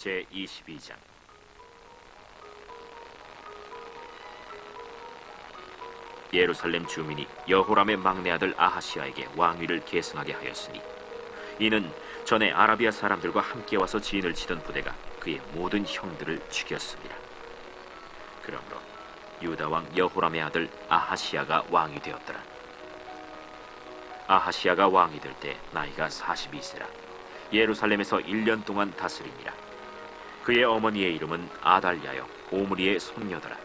제22장. 예루살렘 주민이 여호람의 막내 아들 아하시야에게 왕위를 계승하게 하였으니 이는 전에 아라비아 사람들과 함께 와서 진을 치던 부대가 그의 모든 형들을 죽였습니다. 그러므로 유다 왕 여호람의 아들 아하시야가 왕이 되었더라. 아하시야가 왕이 될 때 나이가 42세라 예루살렘에서 1년 동안 다스리니라. 그의 어머니의 이름은 아달랴여 오므리의 손녀더라.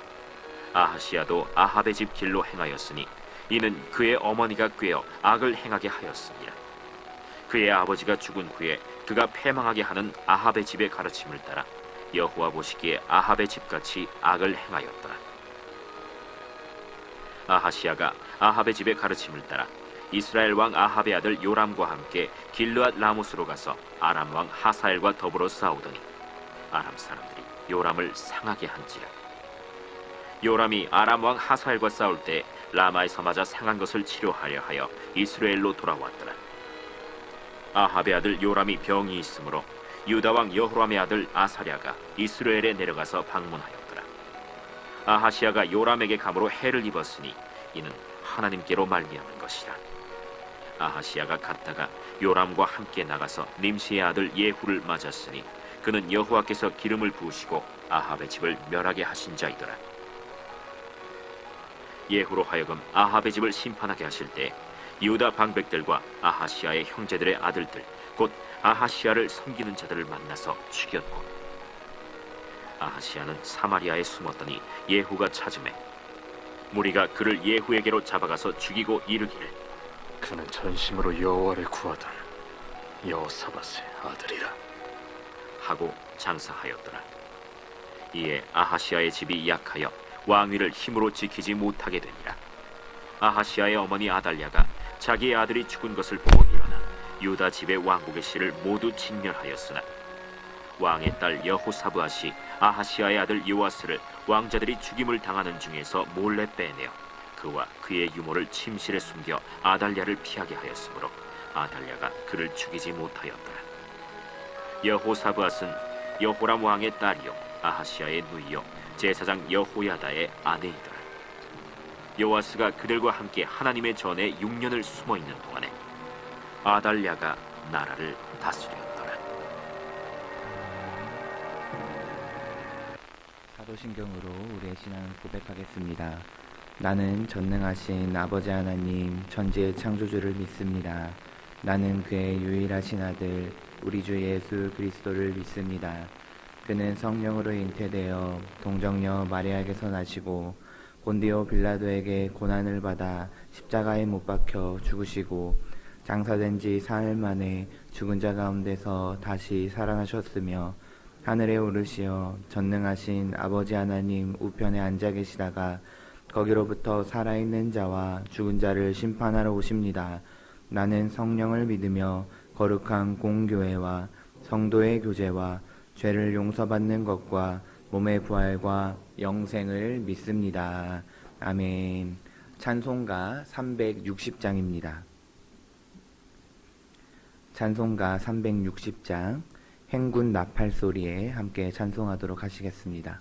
아하시야도 아합의 집 길로 행하였으니 이는 그의 어머니가 꾀어 악을 행하게 하였습니다. 그의 아버지가 죽은 후에 그가 패망하게 하는 아합의 집의 가르침을 따라 여호와 보시기에 아합의 집같이 악을 행하였더라. 아하시야가 아합의 집의 가르침을 따라 이스라엘 왕 아합의 아들 요람과 함께 길르앗 라모스로 가서 아람 왕 하사엘과 더불어 싸우더니 아람 사람들이 요람을 상하게 한지라. 요람이 아람 왕 하사엘과 싸울 때 라마에서 맞아 상한 것을 치료하려 하여 이스라엘로 돌아왔더라. 아합의 아들 요람이 병이 있으므로 유다 왕 여호람의 아들 아사랴가 이스라엘에 내려가서 방문하였더라. 아하시야가 요람에게 감으로 해를 입었으니 이는 하나님께로 말미암은 것이라. 아하시야가 갔다가 요람과 함께 나가서 님시의 아들 예후를 맞았으니 그는 여호와께서 기름을 부으시고 아합의 집을 멸하게 하신 자이더라. 예후로 하여금 아합의 집을 심판하게 하실 때 유다 방백들과 아하시야의 형제들의 아들들 곧 아하시야를 섬기는 자들을 만나서 죽였고 아하시야는 사마리아에 숨었더니 예후가 찾음에 무리가 그를 예후에게로 잡아가서 죽이고 이르기를 그는 전심으로 여호와를 구하던 여호사밧의 아들이라 하고 장사하였더라. 이에 아하시야의 집이 약하여 왕위를 힘으로 지키지 못하게 되니라. 아하시야의 어머니 아달랴가 자기의 아들이 죽은 것을 보고 일어나 유다 집의 왕국의 씨를 모두 진멸하였으나 왕의 딸 여호사브앗이 아하시야의 아들 요아스를 왕자들이 죽임을 당하는 중에서 몰래 빼내어 그와 그의 유모를 침실에 숨겨 아달랴를 피하게 하였으므로 아달랴가 그를 죽이지 못하였더라. 여호사브앗은 여호람 왕의 딸이요 아하시야의 누이요 제사장 여호야다의 아내이더라. 요아스가 그들과 함께 하나님의 전에 6년을 숨어있는 동안에 아달랴가 나라를 다스렸더라. 사도신경으로 우리의 신앙을 고백하겠습니다. 나는 전능하신 아버지 하나님 천지의 창조주를 믿습니다. 나는 그의 유일하신 아들 우리 주 예수 그리스도를 믿습니다. 그는 성령으로 잉태되어 동정녀 마리아에게서 나시고 본디오 빌라도에게 고난을 받아 십자가에 못 박혀 죽으시고 장사된 지 사흘 만에 죽은 자 가운데서 다시 살아나셨으며 하늘에 오르시어 전능하신 아버지 하나님 우편에 앉아 계시다가 거기로부터 살아있는 자와 죽은 자를 심판하러 오십니다. 나는 성령을 믿으며 거룩한 공교회와 성도의 교제와 죄를 용서받는 것과 몸의 부활과 영생을 믿습니다. 아멘. 찬송가 360장입니다. 찬송가 360장 행군 나팔 소리에 함께 찬송하도록 하시겠습니다.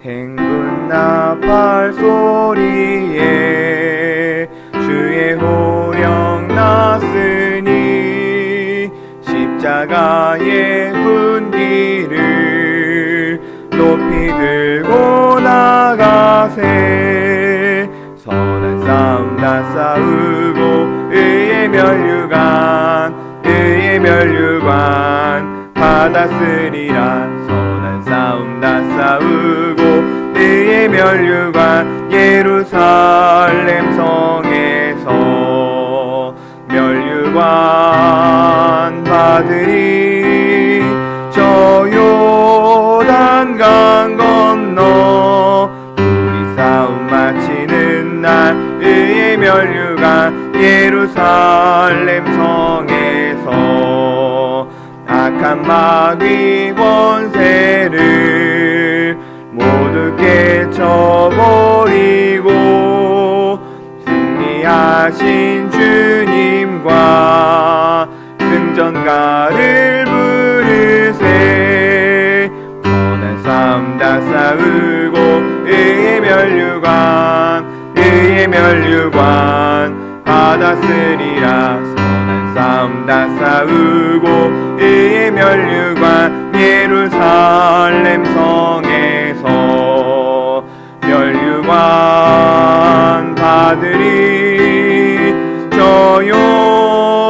행군 나팔 소리에 주의 호령 났으니 십자가의 분기를 높이 들고 나가세 선한 싸움 다 싸우고 의의 멸류관 받았으리라. 선한 싸움 다 싸우고 의의 멸류관 예루살렘 성에서 멸류관 받으리. 저 요단강 건너 우리 싸움 마치는 날 의의 멸류관 예루살렘 성에서 악한 마귀 권세를 모두 깨쳐버리고 싸움 다 싸우고 의의 멸류관 받았으리라. 선한 싸움 다 싸우고 의의 멸류관 예루살렘 성에서 멸류관 받으리. 저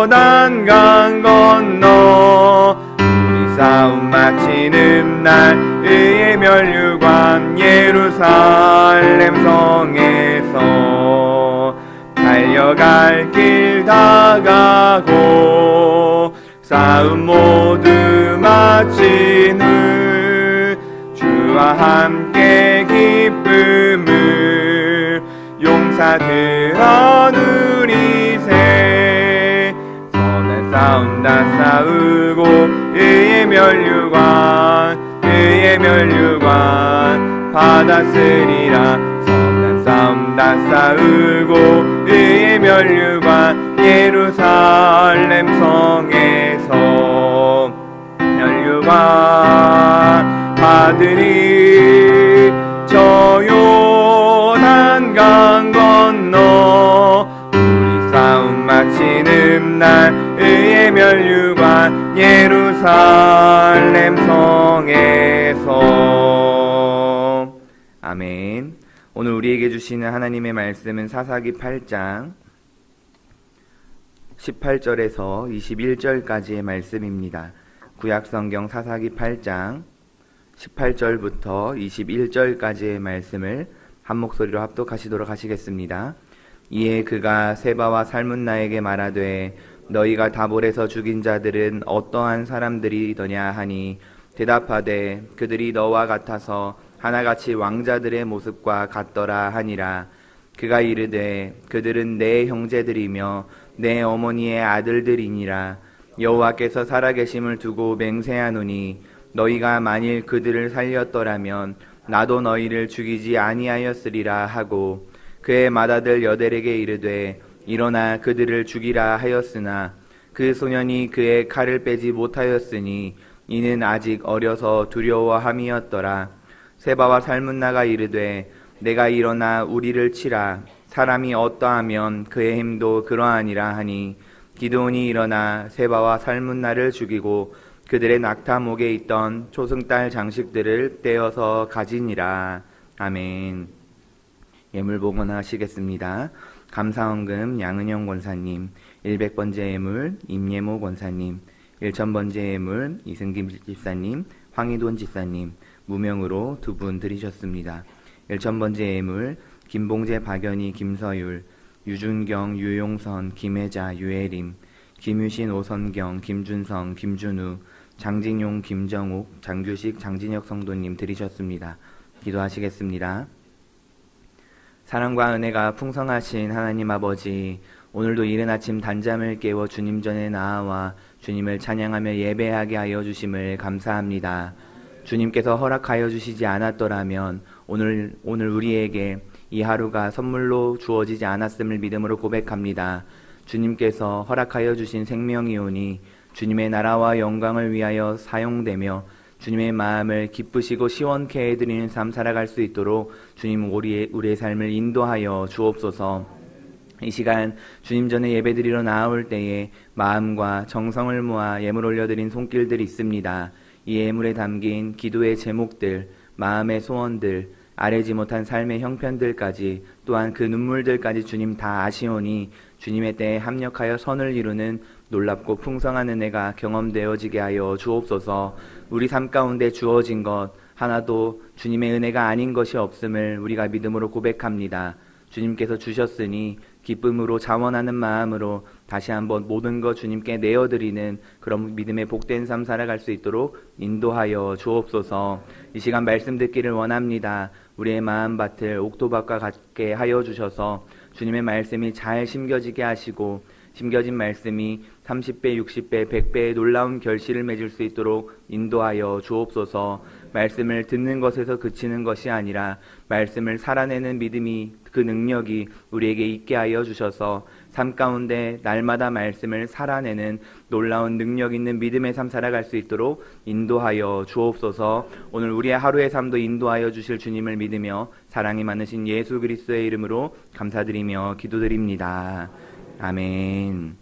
요단강 건너 우리 싸움 마치는 날 의의 멸류관 예루살렘 성에서 달려갈 길 다 가고 싸움 모두 마친 후 주와 함께 기쁨을 용사들아 누리세. 선한 싸움 다 싸우고 의의 멸류관 받았으리라. 선한 싸움 다 싸우고 의의 멸류관 예루살렘 성에서 멸류관 받으리. 저 요단강 건너 우리 싸움 마치는 날 의의 멸류관 예루살렘 성에서. 아멘. 오늘 우리에게 주시는 하나님의 말씀은 사사기 8장 18절에서 21절까지의 말씀입니다. 구약성경 사사기 8장 18절부터 21절까지의 말씀을 한 목소리로 합독하시도록 하시겠습니다. 이에 그가 세바와 살문나에게 말하되 너희가 다볼에서 죽인 자들은 어떠한 사람들이더냐 하니 대답하되 그들이 너와 같아서 하나같이 왕자들의 모습과 같더라 하니라. 그가 이르되 그들은 내 형제들이며 내 어머니의 아들들이니라. 여호와께서 살아계심을 두고 맹세하노니 너희가 만일 그들을 살렸더라면 나도 너희를 죽이지 아니하였으리라 하고 그의 맏아들 여델에게 이르되 일어나 그들을 죽이라 하였으나 그 소년이 그의 칼을 빼지 못하였으니 이는 아직 어려서 두려워함이었더라. 세바와 살문나가 이르되 내가 일어나 우리를 치라. 사람이 어떠하면 그의 힘도 그러하니라 하니 기드온이 일어나 세바와 살문나를 죽이고 그들의 낙타목에 있던 초승달 장식들을 떼어서 가지니라. 아멘. 예물 봉헌하시겠습니다. 감사헌금 양은영 권사님, 100번째 예물 임예모 권사님, 1000번째 예물 이승김 집사님, 황희돈 집사님, 무명으로 2분 드리셨습니다. 1000번째 예물 김봉재, 박연희, 김서율, 유준경, 유용선, 김혜자, 유혜림, 김유신, 오선경, 김준성, 김준우, 장진용, 김정욱, 장규식, 장진혁 성도님 드리셨습니다. 기도하시겠습니다. 사랑과 은혜가 풍성하신 하나님 아버지, 오늘도 이른 아침 단잠을 깨워 주님 전에 나아와 주님을 찬양하며 예배하게 하여 주심을 감사합니다. 주님께서 허락하여 주시지 않았더라면 오늘 우리에게 이 하루가 선물로 주어지지 않았음을 믿음으로 고백합니다. 주님께서 허락하여 주신 생명이오니 주님의 나라와 영광을 위하여 사용되며 주님의 마음을 기쁘시고 시원케 해드리는 삶 살아갈 수 있도록 주님 우리의 삶을 인도하여 주옵소서. 이 시간 주님 전에 예배드리러 나올 때에 마음과 정성을 모아 예물 올려드린 손길들이 있습니다. 이 예물에 담긴 기도의 제목들, 마음의 소원들, 아뢰지 못한 삶의 형편들까지 또한 그 눈물들까지 주님 다 아시오니 주님의 때에 합력하여 선을 이루는 놀랍고 풍성한 은혜가 경험되어지게 하여 주옵소서. 우리 삶 가운데 주어진 것 하나도 주님의 은혜가 아닌 것이 없음을 우리가 믿음으로 고백합니다. 주님께서 주셨으니 기쁨으로 자원하는 마음으로 다시 한번 모든 것 주님께 내어드리는 그런 믿음의 복된 삶 살아갈 수 있도록 인도하여 주옵소서. 이 시간 말씀 듣기를 원합니다. 우리의 마음밭을 옥토밭과 같게 하여 주셔서 주님의 말씀이 잘 심겨지게 하시고 심겨진 말씀이 30배, 60배, 100배의 놀라운 결실을 맺을 수 있도록 인도하여 주옵소서. 말씀을 듣는 것에서 그치는 것이 아니라 말씀을 살아내는 믿음이 그 능력이 우리에게 있게 하여 주셔서 삶 가운데 날마다 말씀을 살아내는 놀라운 능력 있는 믿음의 삶 살아갈 수 있도록 인도하여 주옵소서. 오늘 우리의 하루의 삶도 인도하여 주실 주님을 믿으며 사랑이 많으신 예수 그리스도의 이름으로 감사드리며 기도드립니다. 아멘.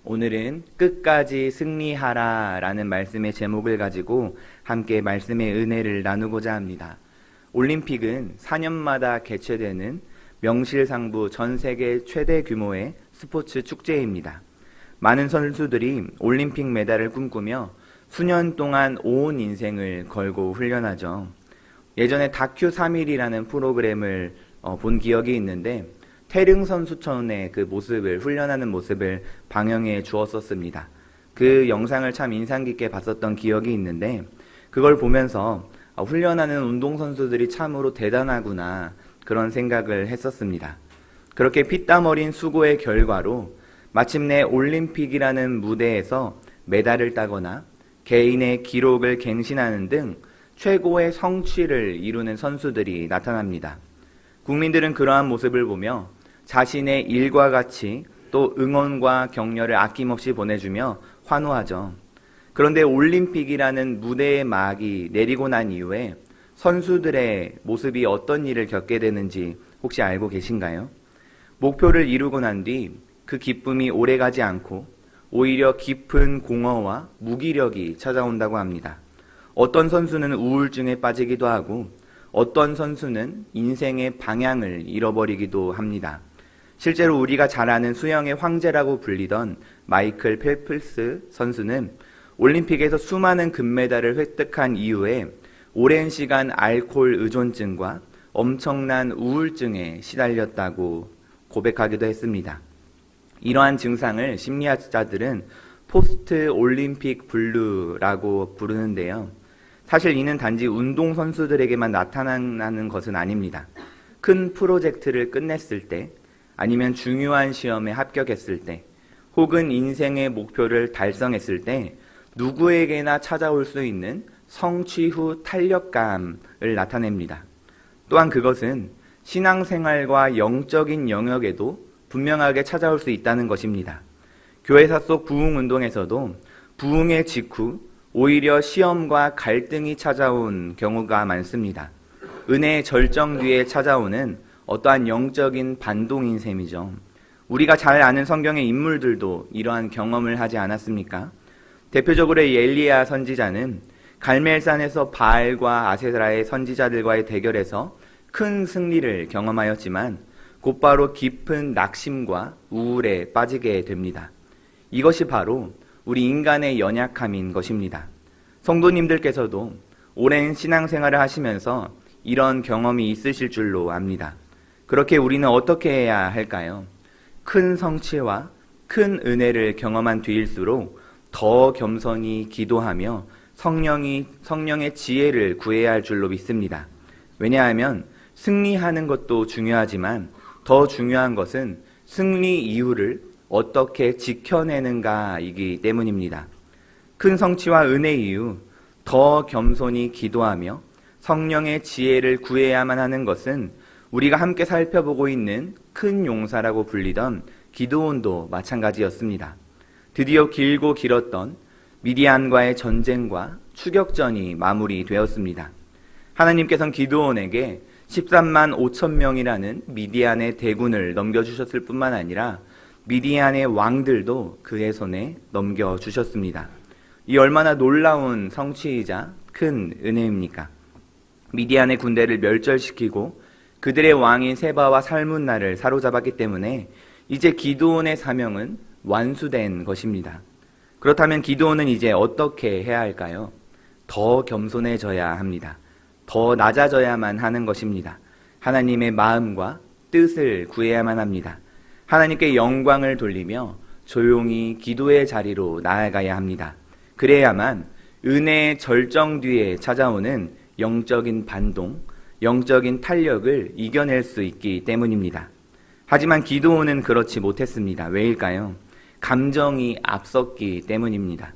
오늘은 끝까지 승리하라 라는 말씀의 제목을 가지고 함께 말씀의 은혜를 나누고자 합니다. 올림픽은 4년마다 개최되는 명실상부 전 세계 최대 규모의 스포츠 축제입니다. 많은 선수들이 올림픽 메달을 꿈꾸며 수년 동안 온 인생을 걸고 훈련하죠. 예전에 다큐 3일이라는 프로그램을 본 기억이 있는데 태릉 선수촌의 그 모습을, 훈련하는 모습을 방영해 주었었습니다. 그 영상을 참 인상 깊게 봤었던 기억이 있는데 그걸 보면서 훈련하는 운동선수들이 참으로 대단하구나 그런 생각을 했었습니다. 그렇게 피땀 어린 수고의 결과로 마침내 올림픽이라는 무대에서 메달을 따거나 개인의 기록을 갱신하는 등 최고의 성취를 이루는 선수들이 나타납니다. 국민들은 그러한 모습을 보며 자신의 일과 같이 또 응원과 격려를 아낌없이 보내주며 환호하죠. 그런데 올림픽이라는 무대의 막이 내리고 난 이후에 선수들의 모습이 어떤 일을 겪게 되는지 혹시 알고 계신가요? 목표를 이루고 난 뒤 그 기쁨이 오래가지 않고 오히려 깊은 공허와 무기력이 찾아온다고 합니다. 어떤 선수는 우울증에 빠지기도 하고 어떤 선수는 인생의 방향을 잃어버리기도 합니다. 실제로 우리가 잘 아는 수영의 황제라고 불리던 마이클 펠프스 선수는 올림픽에서 수많은 금메달을 획득한 이후에 오랜 시간 알코올 의존증과 엄청난 우울증에 시달렸다고 고백하기도 했습니다. 이러한 증상을 심리학자들은 포스트 올림픽 블루라고 부르는데요. 사실 이는 단지 운동선수들에게만 나타나는 것은 아닙니다. 큰 프로젝트를 끝냈을 때, 아니면 중요한 시험에 합격했을 때, 혹은 인생의 목표를 달성했을 때 누구에게나 찾아올 수 있는 성취 후 탄력감을 나타냅니다. 또한 그것은 신앙생활과 영적인 영역에도 분명하게 찾아올 수 있다는 것입니다. 교회사 속 부흥운동에서도 부흥의 직후 오히려 시험과 갈등이 찾아온 경우가 많습니다. 은혜의 절정 뒤에 찾아오는 어떠한 영적인 반동인 셈이죠. 우리가 잘 아는 성경의 인물들도 이러한 경험을 하지 않았습니까? 대표적으로 엘리야 선지자는 갈멜산에서 바알과 아세라의 선지자들과의 대결에서 큰 승리를 경험하였지만 곧바로 깊은 낙심과 우울에 빠지게 됩니다. 이것이 바로 우리 인간의 연약함인 것입니다. 성도님들께서도 오랜 신앙생활을 하시면서 이런 경험이 있으실 줄로 압니다. 그렇게 우리는 어떻게 해야 할까요? 큰 성취와 큰 은혜를 경험한 뒤일수록 더 겸손히 기도하며 성령의 지혜를 구해야 할 줄로 믿습니다. 왜냐하면 승리하는 것도 중요하지만 더 중요한 것은 승리 이후를 어떻게 지켜내는가이기 때문입니다. 큰 성취와 은혜 이후 더 겸손히 기도하며 성령의 지혜를 구해야만 하는 것은 우리가 함께 살펴보고 있는 큰 용사라고 불리던 기드온도 마찬가지였습니다. 드디어 길고 길었던 미디안과의 전쟁과 추격전이 마무리되었습니다. 하나님께서는 기드온에게 13만 5천 명이라는 미디안의 대군을 넘겨주셨을 뿐만 아니라 미디안의 왕들도 그의 손에 넘겨주셨습니다. 이 얼마나 놀라운 성취이자 큰 은혜입니까? 미디안의 군대를 멸절시키고 그들의 왕인 세바와 살문나를 사로잡았기 때문에 이제 기드온의 사명은 완수된 것입니다. 그렇다면 기드온은 이제 어떻게 해야 할까요? 더 겸손해져야 합니다. 더 낮아져야만 하는 것입니다. 하나님의 마음과 뜻을 구해야만 합니다. 하나님께 영광을 돌리며 조용히 기도의 자리로 나아가야 합니다. 그래야만 은혜의 절정 뒤에 찾아오는 영적인 반동, 영적인 탄력을 이겨낼 수 있기 때문입니다. 하지만 기드온은 그렇지 못했습니다. 왜일까요? 감정이 앞섰기 때문입니다.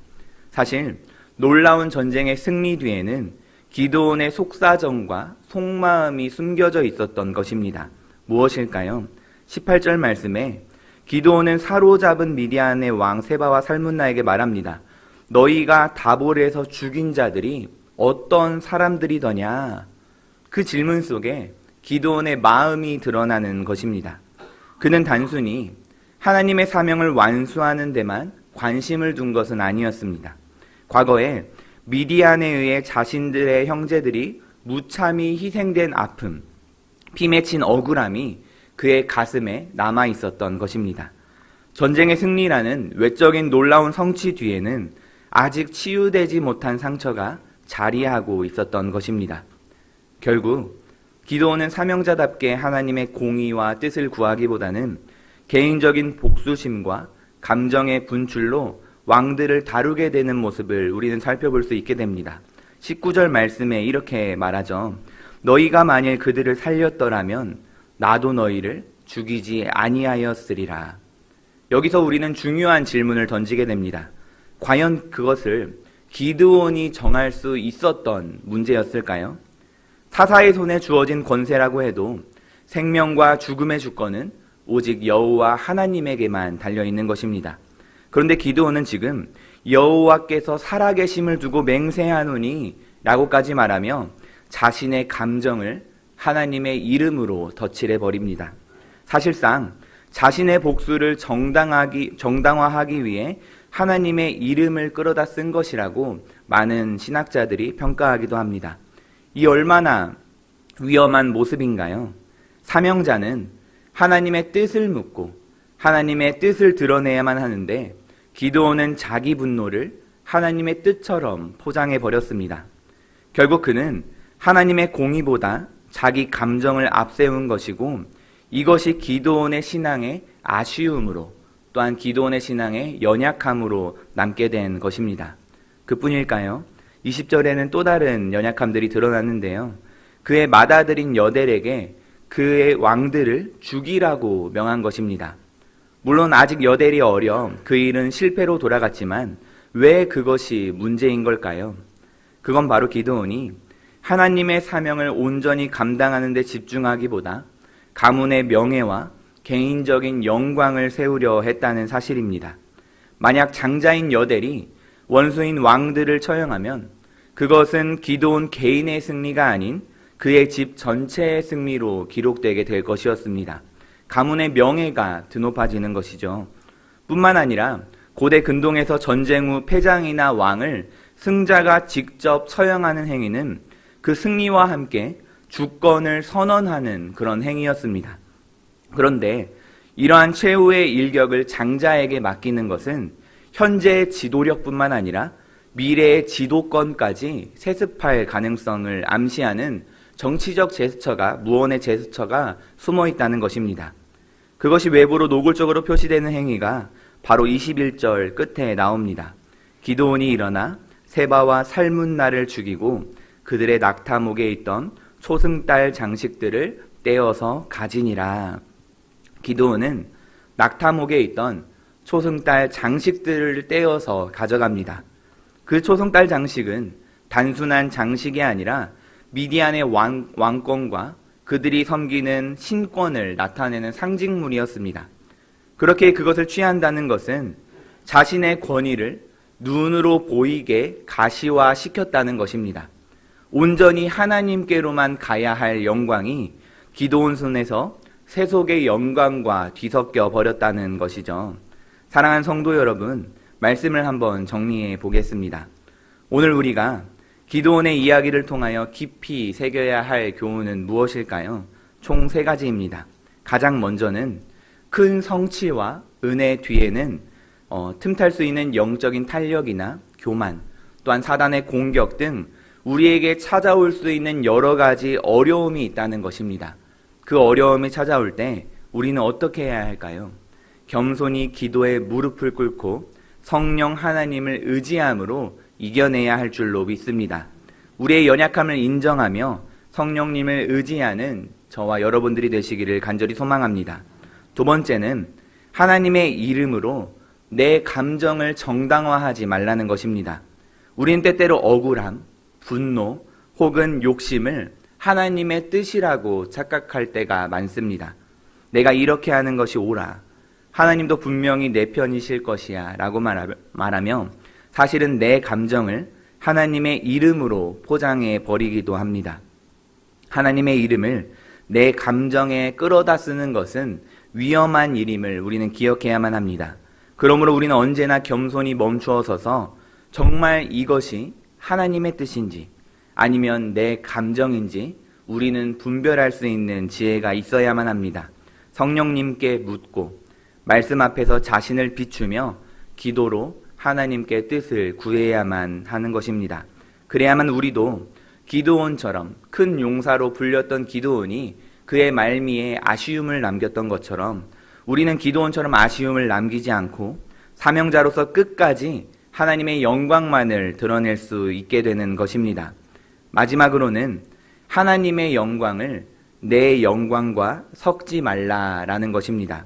사실 놀라운 전쟁의 승리 뒤에는 기드온의 속사정과 속마음이 숨겨져 있었던 것입니다. 무엇일까요? 18절 말씀에 기드온은 사로잡은 미디안의 왕 세바와 살문나에게 말합니다. 너희가 다볼에서 죽인 자들이 어떤 사람들이더냐? 그 질문 속에 기드온의 마음이 드러나는 것입니다. 그는 단순히 하나님의 사명을 완수하는 데만 관심을 둔 것은 아니었습니다. 과거에 미디안에 의해 자신들의 형제들이 무참히 희생된 아픔, 피 맺힌 억울함이 그의 가슴에 남아 있었던 것입니다. 전쟁의 승리라는 외적인 놀라운 성취 뒤에는 아직 치유되지 못한 상처가 자리하고 있었던 것입니다. 결국 기드온은 사명자답게 하나님의 공의와 뜻을 구하기보다는 개인적인 복수심과 감정의 분출로 왕들을 다루게 되는 모습을 우리는 살펴볼 수 있게 됩니다. 19절 말씀에 이렇게 말하죠. 너희가 만일 그들을 살렸더라면 나도 너희를 죽이지 아니하였으리라. 여기서 우리는 중요한 질문을 던지게 됩니다. 과연 그것을 기드온이 정할 수 있었던 문제였을까요? 사사의 손에 주어진 권세라고 해도 생명과 죽음의 주권은 오직 여호와 하나님에게만 달려있는 것입니다. 그런데 기드온은 지금 여호와께서 살아계심을 두고 맹세하노니 라고까지 말하며 자신의 감정을 하나님의 이름으로 덧칠해 버립니다. 사실상 자신의 복수를 정당화하기 위해 하나님의 이름을 끌어다 쓴 것이라고 많은 신학자들이 평가하기도 합니다. 이 얼마나 위험한 모습인가요? 사명자는 하나님의 뜻을 묻고 하나님의 뜻을 드러내야만 하는데 기드온은 자기 분노를 하나님의 뜻처럼 포장해 버렸습니다. 결국 그는 하나님의 공의보다 자기 감정을 앞세운 것이고 이것이 기드온의 신앙의 아쉬움으로 또한 기드온의 신앙의 연약함으로 남게 된 것입니다. 그뿐일까요? 20절에는 또 다른 연약함들이 드러났는데요. 그의 맏아들인 여델에게 그의 왕들을 죽이라고 명한 것입니다. 물론 아직 여델이 어려 그 일은 실패로 돌아갔지만 왜 그것이 문제인 걸까요? 그건 바로 기드온이 하나님의 사명을 온전히 감당하는 데 집중하기보다 가문의 명예와 개인적인 영광을 세우려 했다는 사실입니다. 만약 장자인 여델이 원수인 왕들을 처형하면 그것은 기드온 개인의 승리가 아닌 그의 집 전체의 승리로 기록되게 될 것이었습니다. 가문의 명예가 드높아지는 것이죠. 뿐만 아니라 고대 근동에서 전쟁 후 패장이나 왕을 승자가 직접 처형하는 행위는 그 승리와 함께 주권을 선언하는 그런 행위였습니다. 그런데 이러한 최후의 일격을 장자에게 맡기는 것은 현재의 지도력뿐만 아니라 미래의 지도권까지 세습할 가능성을 암시하는 정치적 제스처가, 무언의 제스처가 숨어 있다는 것입니다. 그것이 외부로 노골적으로 표시되는 행위가 바로 21절 끝에 나옵니다. 기드온이 일어나 세바와 살문나를 죽이고 그들의 낙타목에 있던 초승달 장식들을 떼어서 가지니라. 기드온은 낙타목에 있던 초승달 장식들을 떼어서 가져갑니다. 그 초승달 장식은 단순한 장식이 아니라 미디안의 왕권과 그들이 섬기는 신권을 나타내는 상징물이었습니다. 그렇게 그것을 취한다는 것은 자신의 권위를 눈으로 보이게 가시화시켰다는 것입니다. 온전히 하나님께로만 가야 할 영광이 기드온 손에서 세속의 영광과 뒤섞여 버렸다는 것이죠. 사랑하는 성도 여러분, 말씀을 한번 정리해 보겠습니다. 오늘 우리가 기드온의 이야기를 통하여 깊이 새겨야 할 교훈은 무엇일까요? 총 3가지입니다. 가장 먼저는 큰 성취와 은혜 뒤에는 틈탈 수 있는 영적인 탄력이나 교만, 또한 사단의 공격 등 우리에게 찾아올 수 있는 여러 가지 어려움이 있다는 것입니다. 그 어려움이 찾아올 때 우리는 어떻게 해야 할까요? 겸손히 기도에 무릎을 꿇고 성령 하나님을 의지함으로 이겨내야 할 줄로 믿습니다. 우리의 연약함을 인정하며 성령님을 의지하는 저와 여러분들이 되시기를 간절히 소망합니다. 두 번째는 하나님의 이름으로 내 감정을 정당화하지 말라는 것입니다. 우린 때때로 억울함, 분노 혹은 욕심을 하나님의 뜻이라고 착각할 때가 많습니다. 내가 이렇게 하는 것이 옳아. 하나님도 분명히 내 편이실 것이야 라고 말하며 사실은 내 감정을 하나님의 이름으로 포장해 버리기도 합니다. 하나님의 이름을 내 감정에 끌어다 쓰는 것은 위험한 일임을 우리는 기억해야만 합니다. 그러므로 우리는 언제나 겸손히 멈추어 서서 정말 이것이 하나님의 뜻인지 아니면 내 감정인지 우리는 분별할 수 있는 지혜가 있어야만 합니다. 성령님께 묻고 말씀 앞에서 자신을 비추며 기도로 하나님께 뜻을 구해야만 하는 것입니다. 그래야만 우리도 기드온처럼 큰 용사로 불렸던 기드온이 그의 말미에 아쉬움을 남겼던 것처럼 우리는 기드온처럼 아쉬움을 남기지 않고 사명자로서 끝까지 하나님의 영광만을 드러낼 수 있게 되는 것입니다. 마지막으로는 하나님의 영광을 내 영광과 섞지 말라라는 것입니다.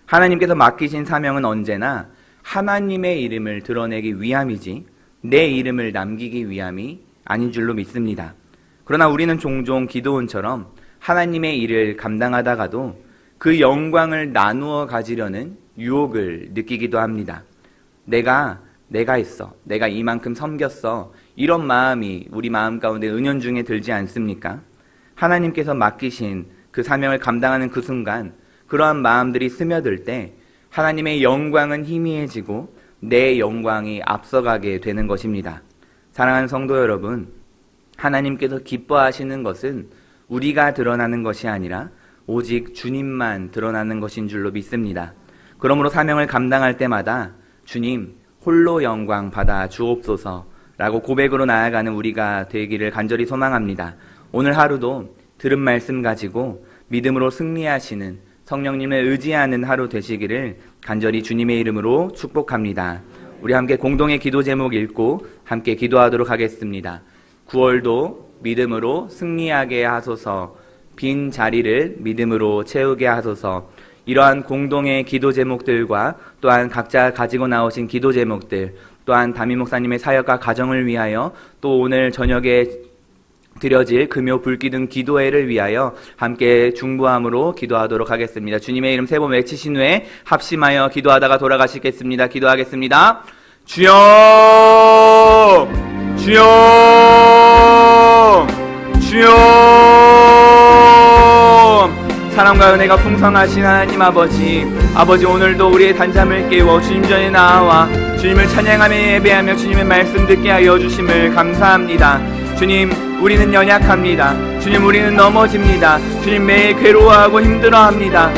하나님께서 맡기신 사명은 언제나 하나님의 이름을 드러내기 위함이지 내 이름을 남기기 위함이 아닌 줄로 믿습니다. 그러나 우리는 종종 기드온처럼 하나님의 일을 감당하다가도 그 영광을 나누어 가지려는 유혹을 느끼기도 합니다. 내가 했어. 내가 이만큼 섬겼어. 이런 마음이 우리 마음 가운데 은연중에 들지 않습니까? 하나님께서 맡기신 그 사명을 감당하는 그 순간 그러한 마음들이 스며들 때 하나님의 영광은 희미해지고 내 영광이 앞서가게 되는 것입니다. 사랑하는 성도 여러분, 하나님께서 기뻐하시는 것은 우리가 드러나는 것이 아니라 오직 주님만 드러나는 것인 줄로 믿습니다. 그러므로 사명을 감당할 때마다 주님 홀로 영광 받아 주옵소서라고 고백으로 나아가는 우리가 되기를 간절히 소망합니다. 오늘 하루도 들은 말씀 가지고 믿음으로 승리하시는 성령님을 의지하는 하루 되시기를 간절히 주님의 이름으로 축복합니다. 우리 함께 공동의 기도 제목 읽고 함께 기도하도록 하겠습니다. 9월도 믿음으로 승리하게 하소서. 빈 자리를 믿음으로 채우게 하소서. 이러한 공동의 기도 제목들과 또한 각자 가지고 나오신 기도 제목들, 또한 담임 목사님의 사역과 가정을 위하여 또 오늘 저녁에 드려질 금요 불기둥 기도회를 위하여 함께 중보함으로 기도하도록 하겠습니다. 주님의 이름 세 번 외치신 후에 합심하여 기도하다가 돌아가시겠습니다. 기도하겠습니다. 주여! 주여! 주여! 사랑과 은혜가 풍성하신 하나님 아버지 오늘도 우리의 단잠을 깨워 주님 전에 나아와 주님을 찬양하며 예배하며 주님의 말씀 듣게 하여 주심을 감사합니다. 주님, 우리는 연약합니다. 주님, 우리는 넘어집니다. 주님, 매일 괴로워하고 힘들어합니다.